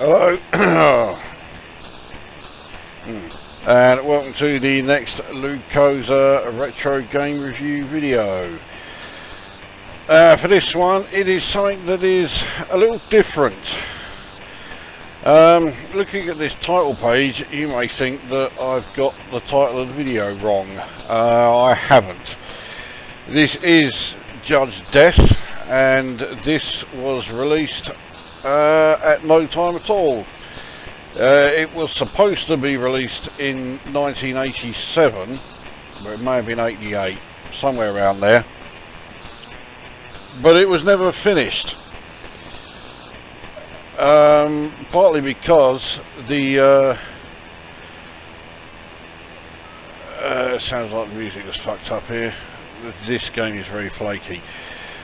Hello, and welcome to the next Lukozer retro game review video. For this one, it is something that is a little different. Looking at this title page, you may think that I've got the title of the video wrong. I haven't. This is Judge Death, and this was released at no time at all. It was supposed to be released in 1987, but it may have been 88, somewhere around there. But it was never finished. Partly because the sounds like the music was fucked up here. This game is very flaky.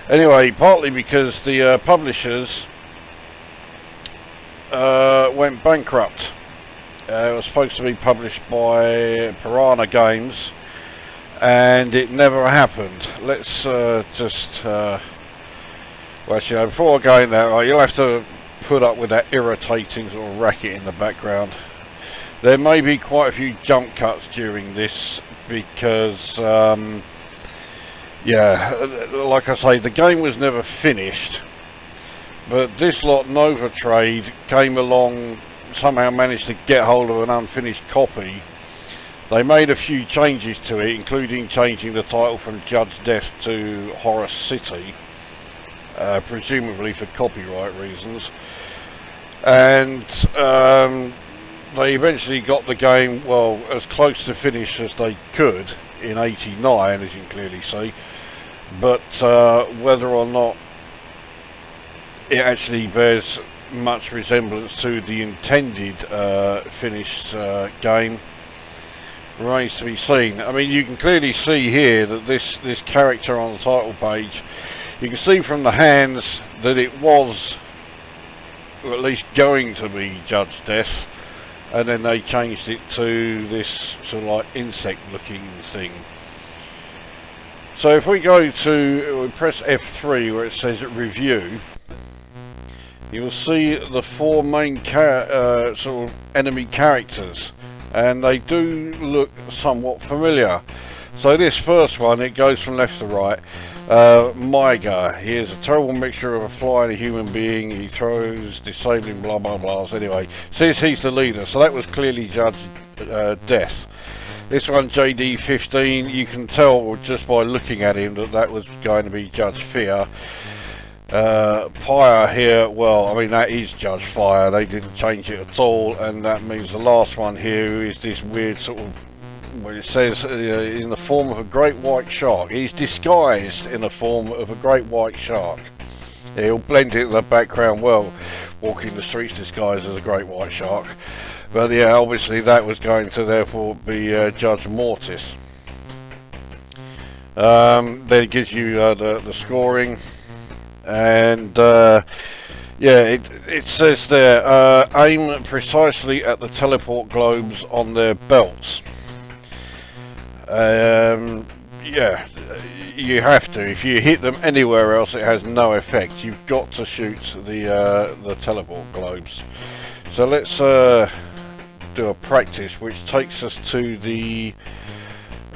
Anyway, partly because the publishers went bankrupt. It was supposed to be published by Piranha Games, and it never happened. Let's just well, actually, before I go in there, you'll have to put up with that irritating sort of racket in the background. There may be quite a few jump cuts during this because yeah, like I say, the game was never finished. But this lot, Novotrade, came along, somehow managed to get hold of an unfinished copy. They made a few changes to it, including changing the title from Judge Death to Horror City, presumably for copyright reasons. And they eventually got the game, well, as close to finish as they could in '89, as you can clearly see. But whether or not it actually bears much resemblance to the intended finished game remains to be seen. I mean, you can clearly see here that this character on the title page, you can see from the hands that it was, or at least going to be, Judge Death, and then they changed it to this sort of like insect looking thing. So if we go to, we press F3 where it says review, you'll see the four main sort of enemy characters, and they do look somewhat familiar. So this first one, it goes from left to right. Myga, he is a terrible mixture of a fly and a human being. He throws disabling blah blah blahs. Anyway, says he's the leader, so that was clearly Judge Death. This one, JD15, you can tell just by looking at him that that was going to be Judge Fear. Pyre here, well, I mean, that is Judge Fire. They didn't change it at all, and that means the last one here is this weird sort of, well, it says in the form of a great white shark. He's disguised in the form of a great white shark. He'll blend it in the background well, walking the streets disguised as a great white shark. But yeah, obviously that was going to therefore be Judge Mortis. Then it gives you the scoring. And yeah, it says there, aim precisely at the teleport globes on their belts. Yeah, you have to. If you hit them anywhere else, it has no effect. You've got to shoot the teleport globes. So let's do a practice, which takes us to the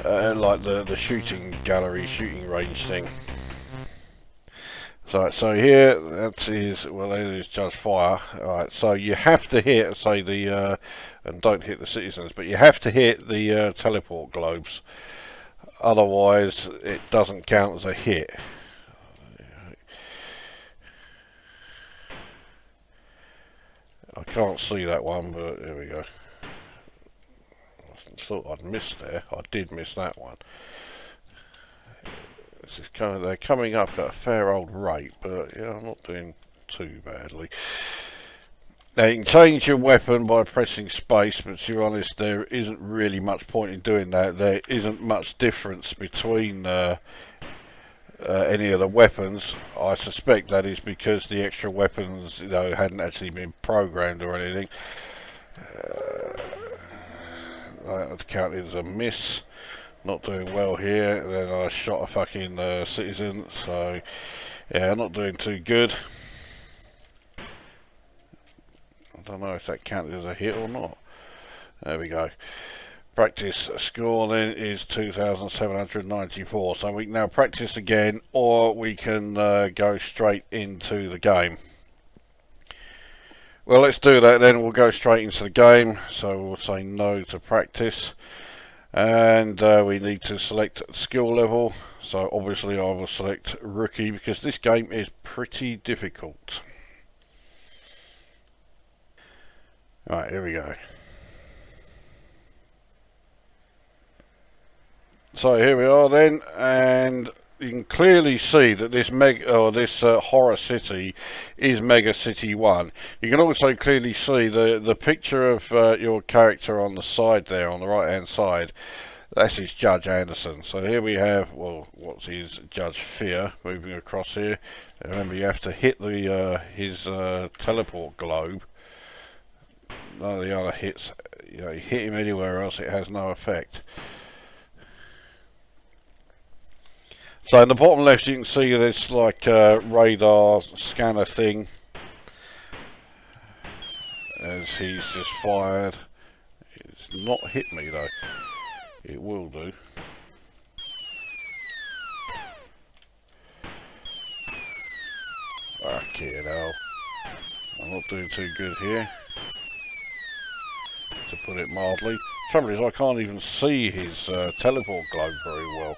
like the shooting gallery, shooting range thing. So here, that is, well, that is Judge Fire. Alright, so you have to hit, say, the, and don't hit the citizens, but you have to hit the teleport globes. Otherwise, it doesn't count as a hit. I can't see that one, but there we go. I thought I'd missed there. I did miss that one. They're coming up at a fair old rate, but yeah, I'm not doing too badly. Now you can change your weapon by pressing space, but to be honest, there isn't really much point in doing that. There isn't much difference between any of the weapons. I suspect that is because the extra weapons, you know, hadn't actually been programmed or anything. I'd count it as a miss. Not doing well here. Then I shot a fucking citizen, so yeah, not doing too good. I don't know if that counted as a hit or not. There we go. Practice score then is 2,794. So we can now practice again, or we can go straight into the game. Well, let's do that then. We'll go straight into the game. So we'll say no to practice. And we need to select skill level. So obviously I will select rookie because this game is pretty difficult. Right, here we go. So here we are then, and you can clearly see that this horror city is Mega City 1. You can also clearly see the picture of your character on the side there, on the right hand side. That is Judge Anderson. So here we have, well, what's his Judge Fear moving across here. Remember, you have to hit his teleport globe. None of the other hits, you hit him anywhere else, it has no effect. So in the bottom left you can see this like radar scanner thing as he's just fired. It's not hit me though. It will do. Fucking hell. I'm not doing too good here, to put it mildly. Trouble is I can't even see his teleport globe very well.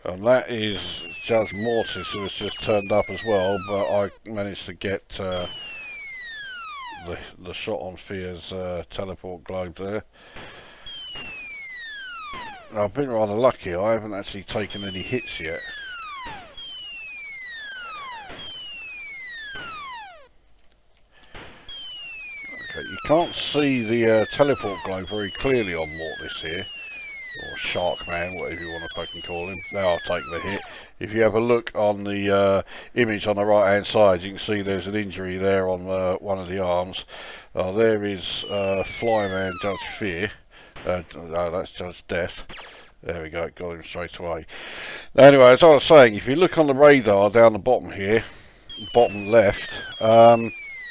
And that is Judge Mortis, who has just turned up as well, but I managed to get the shot on Fear's teleport globe there. I've been rather lucky, I haven't actually taken any hits yet. Okay, you can't see the teleport globe very clearly on Mortis here. Or Shark Man, whatever you want to fucking call him. Now I'll take the hit. If you have a look on the image on the right hand side, you can see there's an injury there on one of the arms. There is Flyman Judge Fear. No, that's Judge Death. There we go, got him straight away. Anyway, as I was saying, if you look on the radar down the bottom here, bottom left,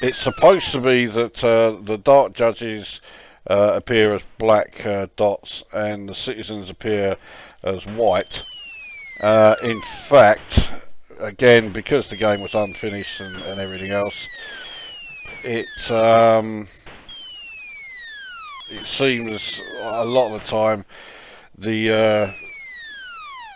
it's supposed to be that the Dark Judges appear as black dots and the citizens appear as white. In fact, again, because the game was unfinished and everything else, it seems a lot of the time the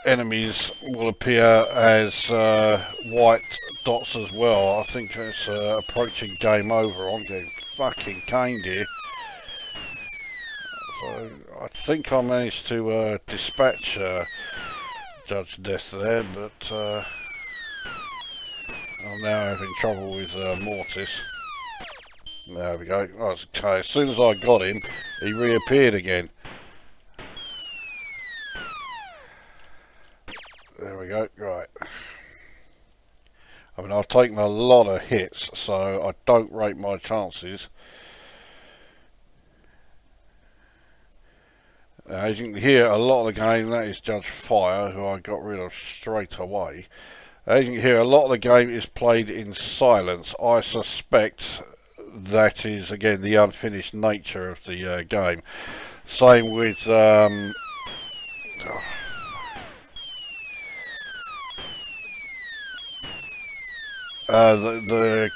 enemies will appear as white dots as well. I think it's approaching game over. I'm getting fucking caned here. So I think I managed to dispatch Judge Death there, but I'm now having trouble with Mortis. There we go. Okay, as soon as I got him, he reappeared again. There we go. Right. I mean, I've taken a lot of hits, so I don't rate my chances. As you can hear, a lot of the game, that is Judge Fire, who I got rid of straight away. As you can hear, a lot of the game is played in silence. I suspect that is, again, the unfinished nature of the game. Same with...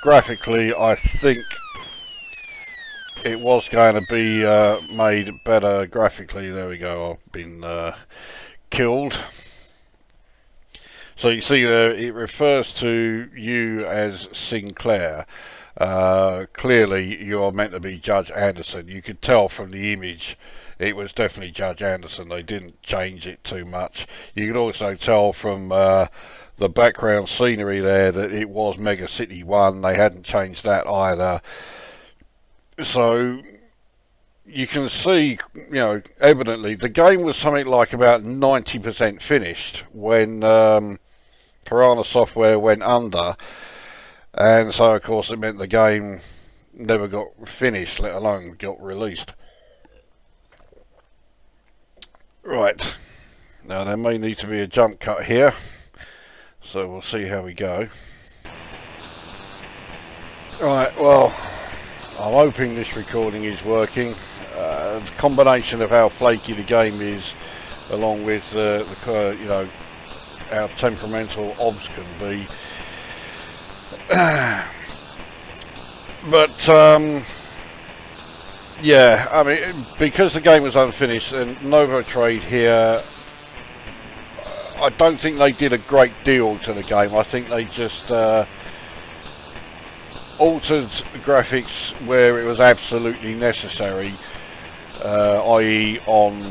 graphically, I think it was going to be made better graphically. There we go, I've been killed. So you see it refers to you as Sinclair. Clearly you're meant to be Judge Anderson. You could tell from the image it was definitely Judge Anderson. They didn't change it too much. You could also tell from the background scenery there that it was Mega City 1. They hadn't changed that either. So you can see, evidently the game was something like about 90% finished when Piranha Software went under, and so of course it meant the game never got finished, let alone got released. Right, now there may need to be a jump cut here. So we'll see how we go. Right, well, I'm hoping this recording is working. The combination of how flaky the game is, along with you know, how temperamental OBS can be. But yeah, I mean, because the game was unfinished, and Novotrade here, I don't think they did a great deal to the game. I think they just altered graphics where it was absolutely necessary, i.e. on,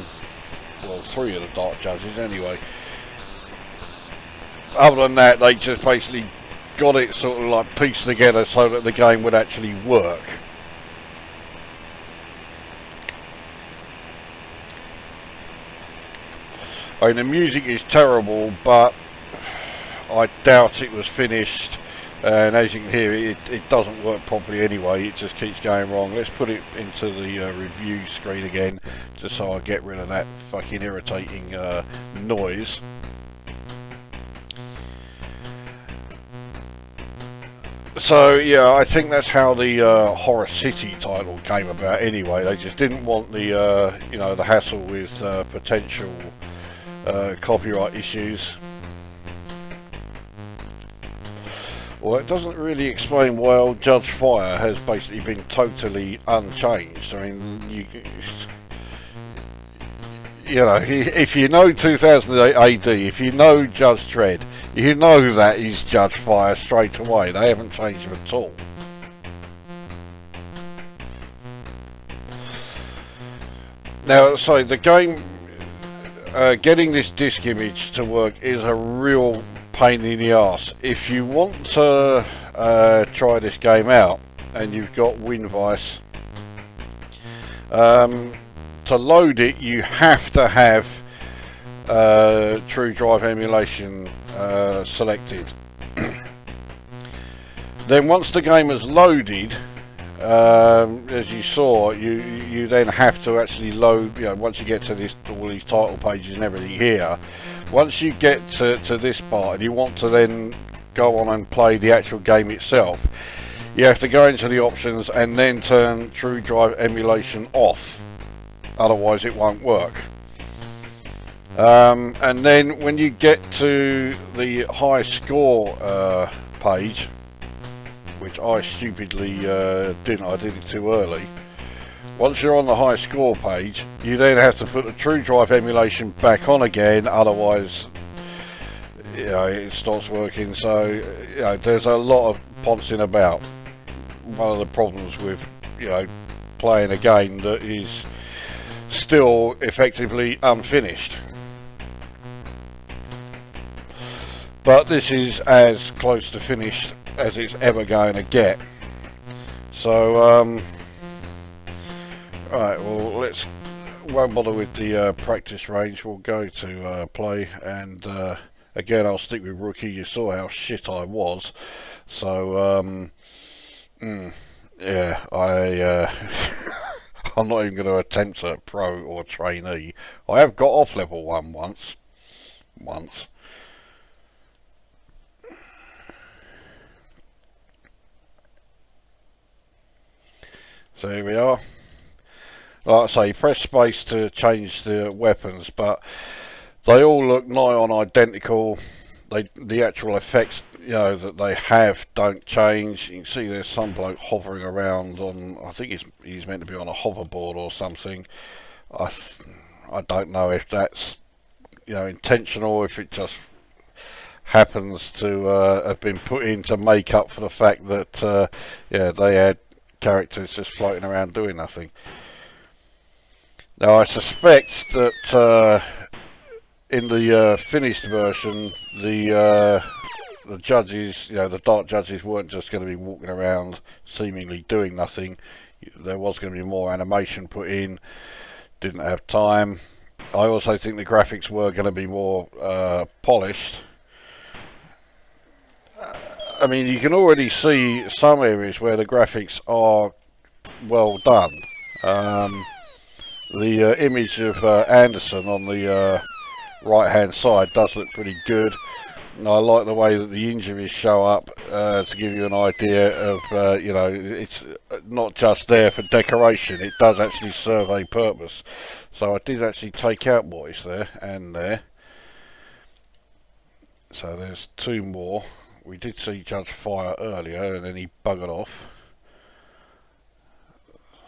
well, 3 of the Dark Judges anyway. Other than that, they just basically got it sort of like pieced together so that the game would actually work. I mean, the music is terrible, but I doubt it was finished, and as you can hear, it doesn't work properly anyway. It just keeps going wrong. Let's put it into the review screen again, just so I get rid of that fucking irritating noise. So yeah, I think that's how the Horror City title came about anyway. They just didn't want the you know, the hassle with potential copyright issues. Well, it doesn't really explain why old Judge Fire has basically been totally unchanged. I mean, you know, if you know 2008 AD, if you know Judge Dredd, you know that is Judge Fire straight away. They haven't changed him at all. Now, so the game, getting this disk image to work is a real pain in the arse. If you want to try this game out and you've got WinVice, to load it you have to have True Drive emulation selected. Then once the game is loaded, as you saw, you then have to actually load, you know, once you get to this, all these title pages and everything here, once you get to this part and you want to then go on and play the actual game itself, you have to go into the options and then turn True Drive emulation off, otherwise it won't work. And then when you get to the high score page, which I stupidly didn't, I did it too early. Once you're on the high score page, you then have to put the True Drive emulation back on again, otherwise, you know, it stops working. So, you know, there's a lot of poncing about. One of the problems with, you know, playing a game that is still effectively unfinished. But this is as close to finished as it's ever going to get. So right, well, won't bother with the practice range. We'll go to play, and again I'll stick with rookie. You saw how shit I was, so yeah, I'm not even going to attempt a pro or trainee. I have got off level 1 once. So here we are. Like I say, press space to change the weapons, but they all look nigh on identical. The actual effects, you know, that they have don't change. You can see there's some bloke hovering around on, I think he's meant to be on a hoverboard or something. I don't know if that's, you know, intentional, if it just happens to have been put in to make up for the fact that yeah, they had characters just floating around doing nothing. Now I suspect that in the finished version, the judges, you know, the Dark Judges weren't just going to be walking around seemingly doing nothing. There was going to be more animation put in. Didn't have time. I also think the graphics were going to be more polished. I mean, you can already see some areas where the graphics are well done. The image of Anderson on the right hand side does look pretty good. I like the way that the injuries show up to give you an idea of, you know, it's not just there for decoration, it does actually serve a purpose. So I did actually take out what is there and there. So there's 2 more. We did see Judge fire earlier and then he buggered off.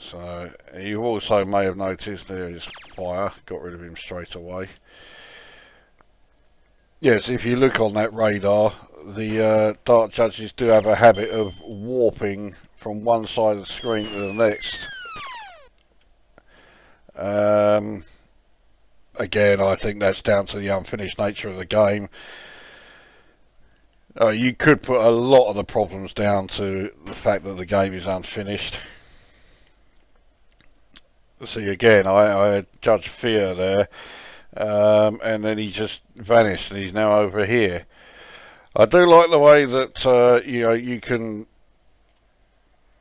So you also may have noticed there is fire, got rid of him straight away. Yes, if you look on that radar, the Dark Judges do have a habit of warping from one side of the screen to the next. Again, I think that's down to the unfinished nature of the game. You could put a lot of the problems down to the fact that the game is unfinished. See, again, I had Judge Fear there, and then he just vanished and he's now over here. I do like the way that you know, you can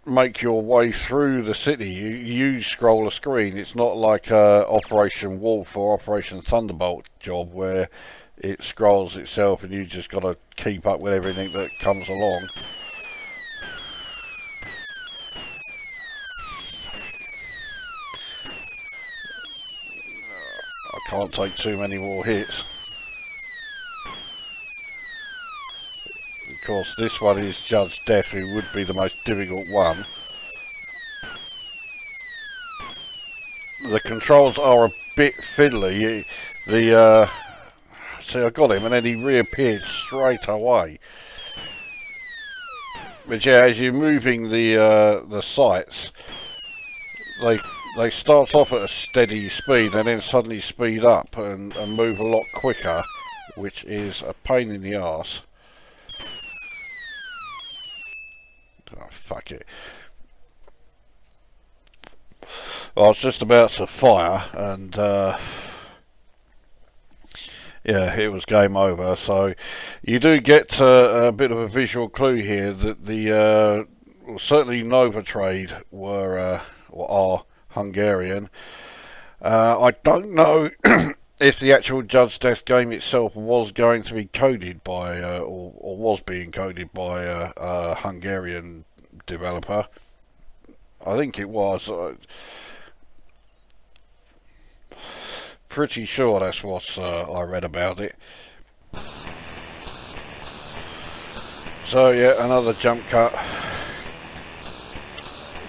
make your way through the city. You scroll a screen. It's not like Operation Wolf or Operation Thunderbolt job where it scrolls itself and you just got to keep up with everything that comes along. I can't take too many more hits. Of course, this one is Judge Death, who would be the most difficult one. The controls are a bit fiddly. See, I got him and then he reappeared straight away. But yeah, as you're moving the sights, they start off at a steady speed and then suddenly speed up and move a lot quicker, which is a pain in the arse. Oh, fuck it. Well, I was just about to fire and yeah, it was game over. So you do get a bit of a visual clue here that the well, certainly Novotrade were or are Hungarian. I don't know if the actual Judge Death game itself was going to be coded by or was being coded by a Hungarian developer. I think it was. Pretty sure that's what I read about it. So yeah, another jump cut.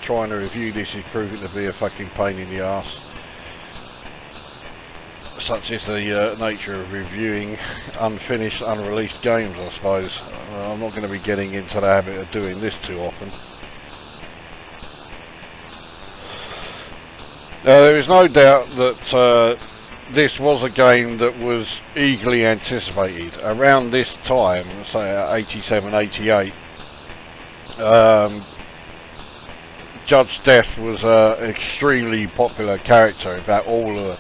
Trying to review this is proving to be a fucking pain in the arse. Such is the nature of reviewing unfinished, unreleased games, I suppose. I'm not going to be getting into the habit of doing this too often. There is no doubt that this was a game that was eagerly anticipated. Around this time, say 87, 88, Judge Death was an extremely popular character. In fact, all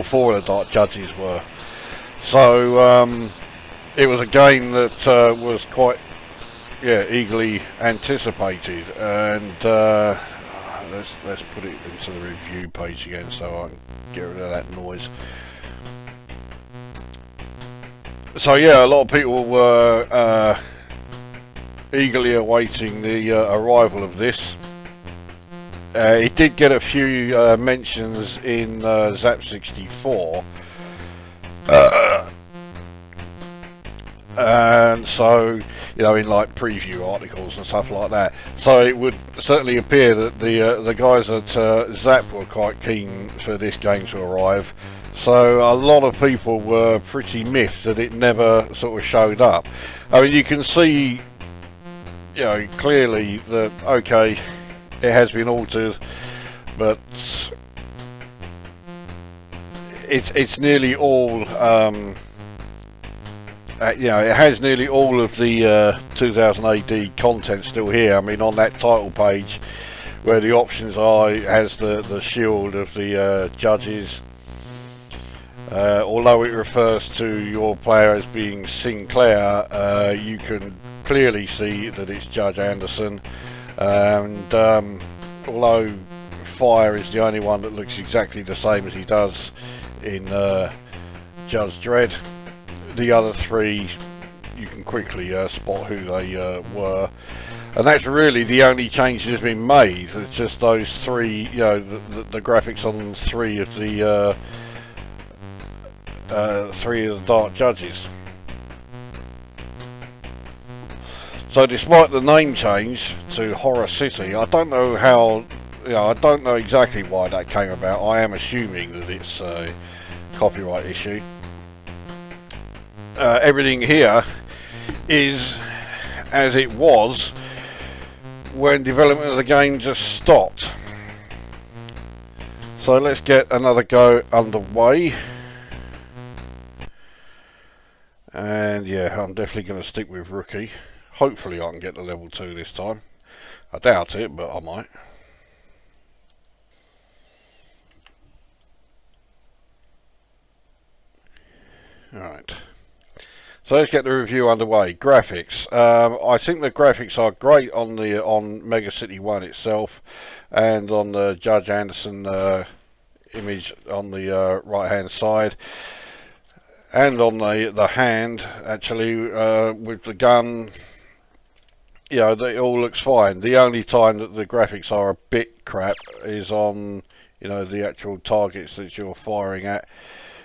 4 of the Dark Judges were. So it was a game that was quite, yeah, eagerly anticipated. And let's put it into the review page again so I can get rid of that noise. So yeah, a lot of people were eagerly awaiting the arrival of this. It did get a few mentions in Zap 64, and so, you know, in like preview articles and stuff like that. So it would certainly appear that the guys at Zap were quite keen for this game to arrive. So a lot of people were pretty miffed that it never sort of showed up. I mean, you can see, you know, clearly that, okay, it has been altered, but it's nearly all, you know, it has nearly all of the 2000 AD content still here. I mean, on that title page where the options are, it has the shield of the judges. Although it refers to your player as being Sinclair, you can clearly see that it's Judge Anderson. And although Fire is the only one that looks exactly the same as he does in Judge Dredd, the other 3 you can quickly spot who they were. And that's really the only change that's been made. It's just those three, you know, the graphics on three of the Dark Judges. So despite the name change to Horror City, I don't know how, you know, I don't know exactly why that came about. I am assuming that it's a copyright issue. Everything here is as it was when development of the game just stopped. So let's get another go underway. And yeah, I'm definitely going to stick with Rookie. Hopefully I can get to level 2 this time. I doubt it, but I might. Alright. So let's get the review underway. Graphics. I think the graphics are great on Mega City 1 itself, and on the Judge Anderson image on the right hand side, and on the hand actually with the gun. You know, it all looks fine. The only time that the graphics are a bit crap is on, you know, the actual targets that you're firing at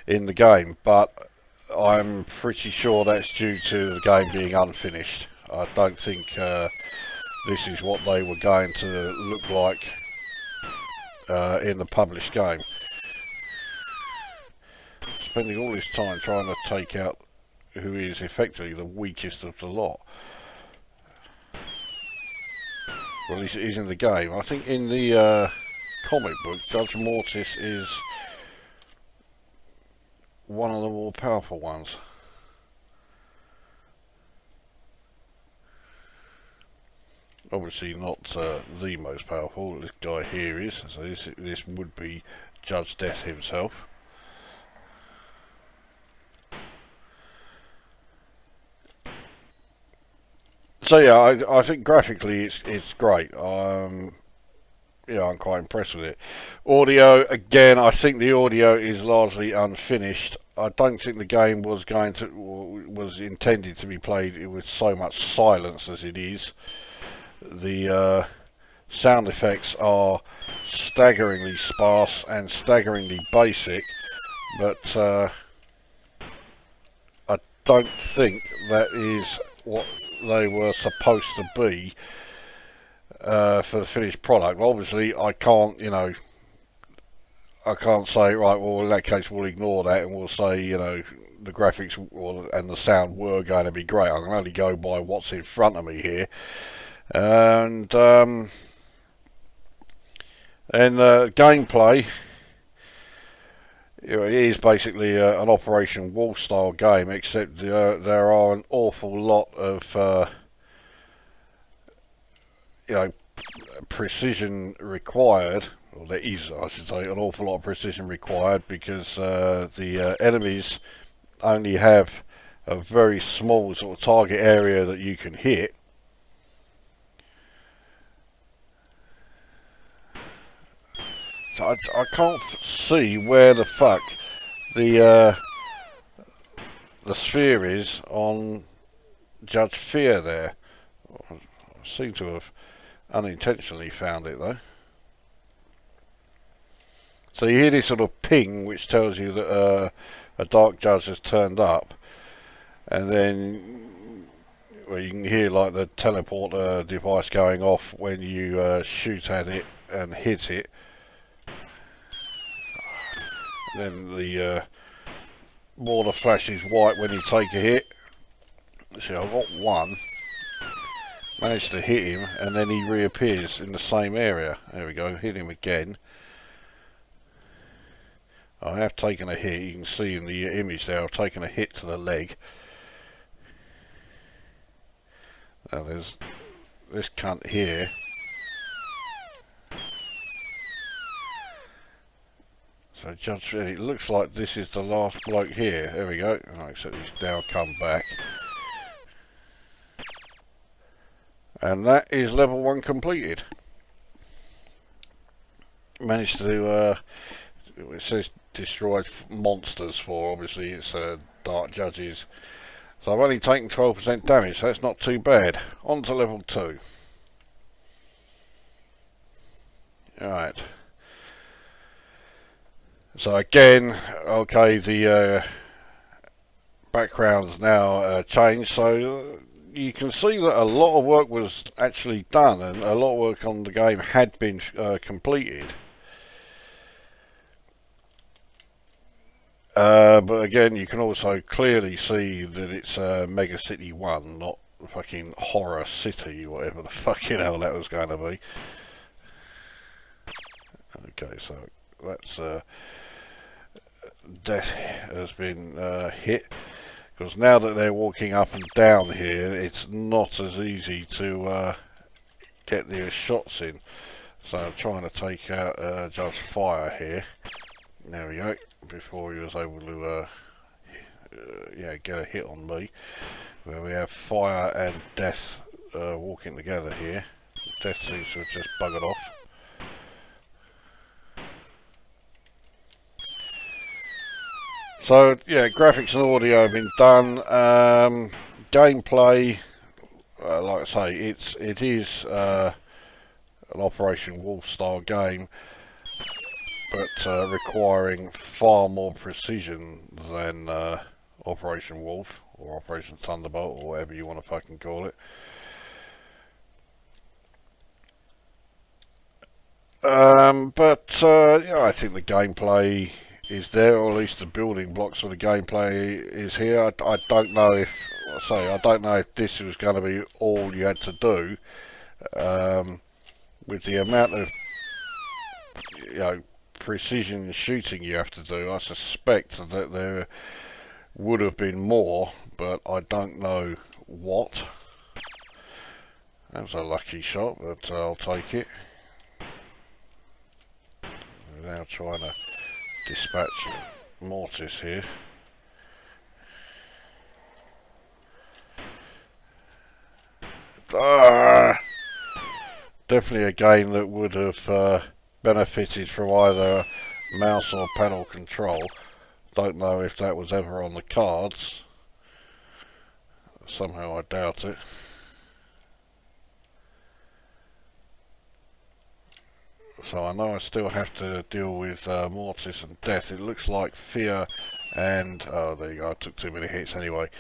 in the game, but I'm pretty sure that's due to the game being unfinished. I don't think this is what they were going to look like in the published game. Spending all this time trying to take out who is effectively the weakest of the lot. Well, he's in the game. I think in the comic book, Judge Mortis is one of the more powerful ones. Obviously not the most powerful. This guy here is. So this would be Judge Death himself. So yeah, I think graphically it's great. Yeah, I'm quite impressed with it. Audio, again, I think the audio is largely unfinished. I don't think the game was intended to be played with so much silence as it is. The sound effects are staggeringly sparse and staggeringly basic, but I don't think that is what they were supposed to be for the finished product. Obviously I can't, you know, I can't say, right, well in that case we'll ignore that and we'll say, you know, the graphics and the sound were going to be great. I can only go by what's in front of me here. And gameplay, you know, it is basically an Operation Wolf style game, except there are an awful lot of you know, precision required. Well, there is, I should say, an awful lot of precision required, because the enemies only have a very small sort of target area that you can hit. So I can't see where the fuck the sphere is on Judge Fear there. I seem to have unintentionally found it though. So you hear this sort of ping which tells you that a Dark Judge has turned up, and then well, you can hear like the teleporter device going off when you shoot at it and hit it. Then the border flashes white when you take a hit. See, I've got one. Managed to hit him, and then he reappears in the same area. There we go, hit him again. I have taken a hit. You can see in the image there, I've taken a hit to the leg. Now there's this cunt here. So Judge, it looks like this is the last bloke here. There we go. Oh, except he's now come back. And that is level 1 completed. Managed to, it says destroyed monsters for, obviously it's Dark Judges. So I've only taken 12% damage, so that's not too bad. On to level 2. Alright. So again, okay, the background's now changed, so you can see that a lot of work was actually done, and a lot of work on the game had been completed. But again, you can also clearly see that it's Mega City 1, not fucking Horror City, whatever the fucking hell that was going to be. Okay, so that's death has been hit, because now that they're walking up and down here, it's not as easy to get their shots in. So I'm trying to take out Judge Fire here. There we go. Before he was able to yeah, get a hit on me. Where we have Fire and Death walking together here. Death seems to have just buggered off. So yeah, graphics and audio have been done. Gameplay, like I say, it is an Operation Wolf style game, but requiring far more precision than Operation Wolf or Operation Thunderbolt or whatever you want to fucking call it. Yeah, I think the gameplay is there, or at least the building blocks for the gameplay is here. I don't know if, I don't know if this was going to be all you had to do. With the amount of, you know, precision shooting you have to do, I suspect that there would have been more, but I don't know what. That was a lucky shot, but I'll take it. We're now trying to dispatch Mortis here. Definitely a game that would have benefited from either mouse or paddle control. Don't know if that was ever on the cards. Somehow I doubt it. So I know I still have to deal with Mortis and Death. It looks like Fear and... oh, there you go, I took too many hits anyway.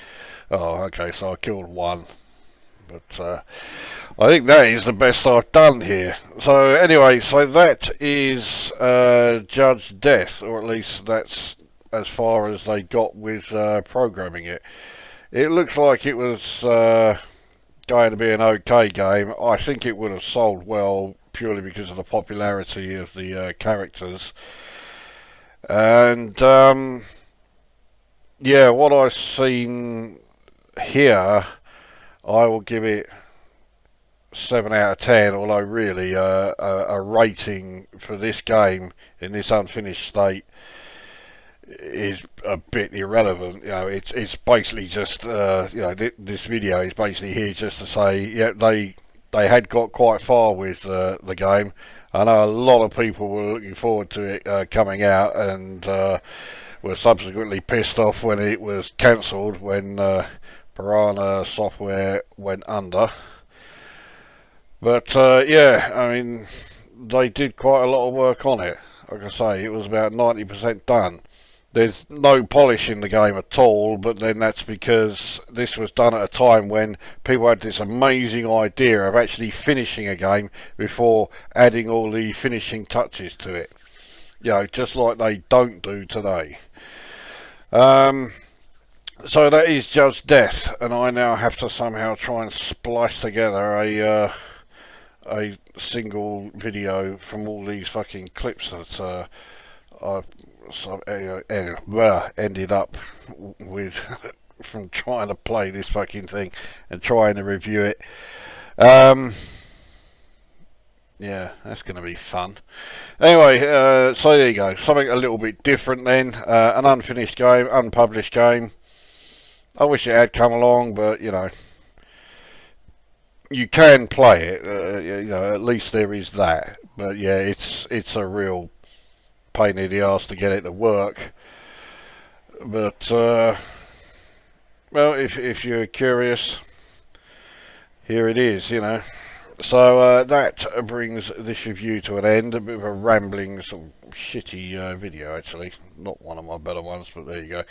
Oh, okay, so I killed one. But I think that is the best I've done here. So anyway, so that is Judge Death, or at least that's as far as they got with programming it. It looks like it was going to be an okay game. I think it would have sold well, purely because of the popularity of the characters. And yeah, what I've seen here, I will give it 7 out of 10, although really a rating for this game in this unfinished state is a bit irrelevant. You know, it's basically just you know, this video is basically here just to say, yeah, they had got quite far with the game. I know a lot of people were looking forward to it coming out, and were subsequently pissed off when it was cancelled, when Piranha Software went under. But yeah, I mean, they did quite a lot of work on it. Like I say, it was about 90% done. There's no polish in the game at all, but then that's because this was done at a time when people had this amazing idea of actually finishing a game before adding all the finishing touches to it. You know, just like they don't do today. So that is Judge Death, and I now have to somehow try and splice together a single video from all these fucking clips that I've ended up with from trying to play this fucking thing and trying to review it. Yeah, that's going to be fun. Anyway, so there you go. Something a little bit different then. An unfinished game, unpublished game. I wish it had come along, but you know, you can play it. You know, at least there is that. But yeah, it's a real pain in the arse to get it to work. But well, if you're curious, here it is, you know. So that brings this review to an end. A bit of a rambling, sort of shitty video, actually. Not one of my better ones, but there you go.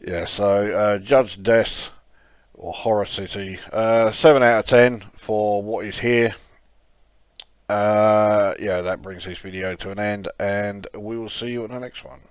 Yeah, so Judge Death, or Horror City, 7 out of 10 for what is here. Yeah, that brings this video to an end, and we will see you in the next one.